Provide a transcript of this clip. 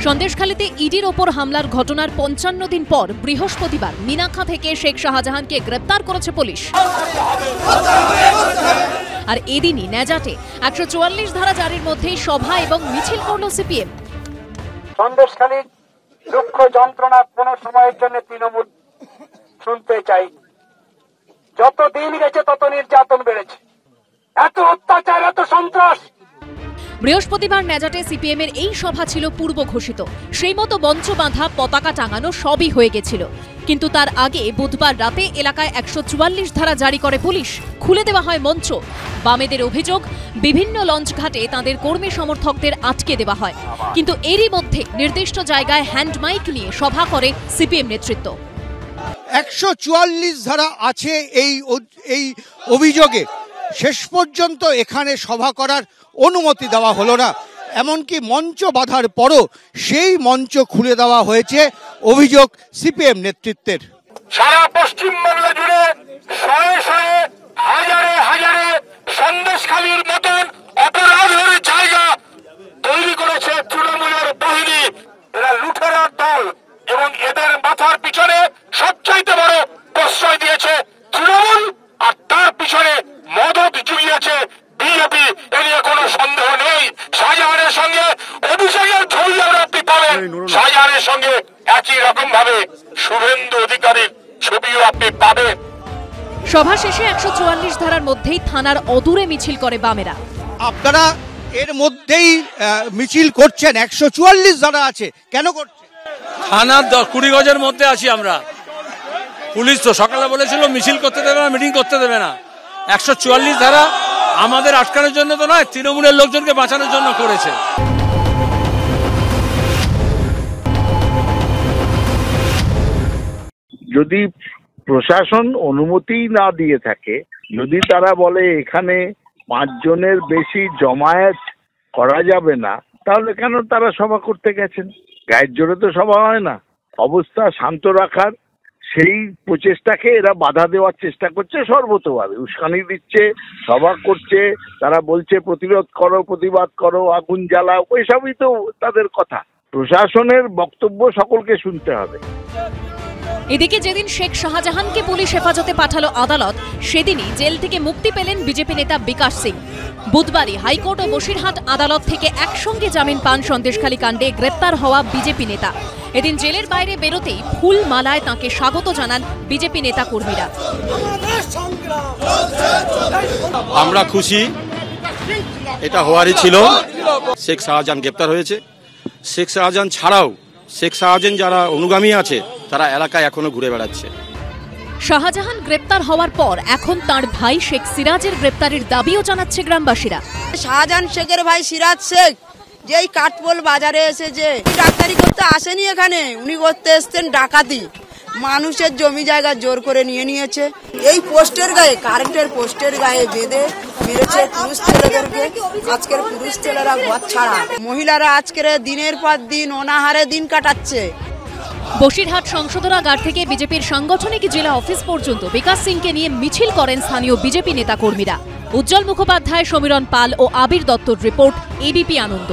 সন্দেশখালীতে ইডির ওপর হামলার ঘটনার ৫৫ দিন পর বৃহস্পতিবার মিনাখা থেকে শেখ শাহজাহানকে গ্রেপ্তার করেছে পুলিশ। আর এদিনই নেজাটে ১৪৪ ধারা জারির মধ্যেই সভা এবং মিছিল করল সিপিএম। সন্দেশখালীর দুঃখ যন্ত্রণা কোন সময়ের জন্য তৃণমূল শুনতে চাই। যত দিন গেছে তত নির্যাতন বেড়েছে, এত অত্যাচার, এত সন্ত্রাস। বৃহস্পতিবার নেজাটে সিপিএম এর এই সভা ছিল পূর্ব ঘোষিত। সেই মতো মঞ্চ বাঁধা, পতাকা টাঙানো সবই হয়ে গেছিল। কিন্তু তার আগে বুধবার রাতে এলাকায় ১৪৪ ধারা জারি করে পুলিশ। খুলে দেওয়া হয় মঞ্চ। বামেদের অভিযোগ, বিভিন্ন লঞ্চ ঘাটে তাদের কর্মী সমর্থকদের আটকে দেওয়া হয়। কিন্তু এরই মধ্যে নির্দিষ্ট জায়গায় হ্যান্ড মাইক নিয়ে সভা করে সিপিএম নেতৃত্ব। ১৪৪ ধারা আছে এই অভিযোগে শেষ পর্যন্ত এখানে সভা করার অনুমতি দেওয়া হলো না। এমনকি মঞ্চ বাঁধার পরও সেই মঞ্চ খুলে দেওয়া হয়েছে অভিযোগ সিপিএম নেতৃত্বের। সারা পশ্চিমবাংলা জুড়ে শয়ে শয়ে, হাজারে হাজারে সন্দেশখালীর মতন অপরাধের জায়গা তৈরি করেছে তৃণমূলের বাহিনী। এরা লুঠেরার দল এবং এদের মাথার পিছনে সবচাইতে বড় প্রশ্রয় দিয়েছে তৃণমূল, আর তার পিছনে মদত জুগিয়েছে বিজেপি। এ নিয়ে কোনো সন্দেহ নেই। শাহজাহানের সঙ্গে অভিষেকের ছবি আপনি পাবেন, শাহজাহানের সঙ্গে একই রকম ভাবে শুভেন্দু অধিকারীর ছবিও আপনি পাবেন। সভা শেষে ১৪৪ ধারার মধ্যেই থানার অদূরে মিছিল করে বামেরা। আপনারা এর মধ্যেই মিছিল করছেন, ১৪৪ ধারা আছে, কেন করছেন? থানার ২০ গজের মধ্যে আছি আমরা। পুলিশ তো সকালে বলেছিল মিছিল করতে দেবে না, মিটিং করতে দেবে না। ১৪৪ ধারা আমাদের আটকানোর জন্য তো নয়, তৃণমূলের লোকজনকে বাঁচানোর জন্য করেছে। যদি প্রশাসন অনুমতি না দিয়ে থাকে, যদি তারা বলে এখানে ৫ জনের বেশি জমায়েত করা যাবে না, তাহলে কেন তারা সভা করতে গেছেন? গায়ের জোরে তো সভা হয় না। অবস্থা শান্ত রাখার সেই প্রচেষ্টাকে এরা বাধা দেওয়ার চেষ্টা করছে সর্বতভাবে। উস্কানি দিচ্ছে, সভা করছে, তারা বলছে প্রতিরোধ করো, প্রতিবাদ করো, আগুন জ্বালাও, ওইসবই তো তাদের কথা। প্রশাসনের বক্তব্য সকলকে শুনতে হবে। এদিকে যেদিন শেখ শাহজাহানকে পুলিশ হেফাজতে পাঠালো আদালত, সেদিনই জেল থেকে মুক্তি পেলেন বিজেপি নেতা বিকাশ সিং। বুধবারই হাইকোর্ট ও বসিরহাট আদালত থেকে একসঙ্গে জামিন পান সন্দেশখালী কাণ্ডে গ্রেপ্তার হওয়া বিজেপি নেতা। এদিন জেলের বাইরে বেরোতেই ফুল মালায় তাঁকে স্বাগত জানান বিজেপি নেতা কর্মীরা। আমরা খুশি, এটা হওয়ারই ছিল। শেখ শাহজাহান গ্রেপ্তার হয়েছে। শেখ শাহজাহান ছাড়াও শেখ শাহজাহান যারা অনুগামী আছে তারা এলাকায় এখনো ঘুরে বেড়াচ্ছে। শাহজাহান গ্রেপ্তার হওয়ার পর এখন তার ভাই শেখ সিরাজের গ্রেপ্তারের দাবিও জানাচ্ছে গ্রামবাসীরা। শাহজাহান শেখের ভাই সিরাজ শেখ যেই কাঠপোল বাজারে এসে যে ডাক্তারি করতে আসেনি এখানে, উনি করতে এসছেন ডাকাতি। মানুষের জমি জায়গা জোর করে নিয়ে নিয়েছে। এই পোস্টের গায়ে, কারেন্টের পোস্টের গায়ে বেঁধে মেরেছে পুরুষ ছেলেদেরকে। আজকের পুরুষ ছেলেরা ঘর ছাড়া, মহিলারা আজকের দিনের পর দিন অনাহারে দিন কাটাচ্ছে। বসিরহাট সংশোধনাগার থেকে বিজেপির সাংগঠনিক জেলা অফিস পর্যন্ত বিকাশ সিংকে নিয়ে মিছিল করেন স্থানীয় বিজেপি নেতা কর্মীরা। উজ্জ্বল মুখোপাধ্যায়, সমীরণ পাল ও আবির দত্তর রিপোর্ট, এবিপি আনন্দ।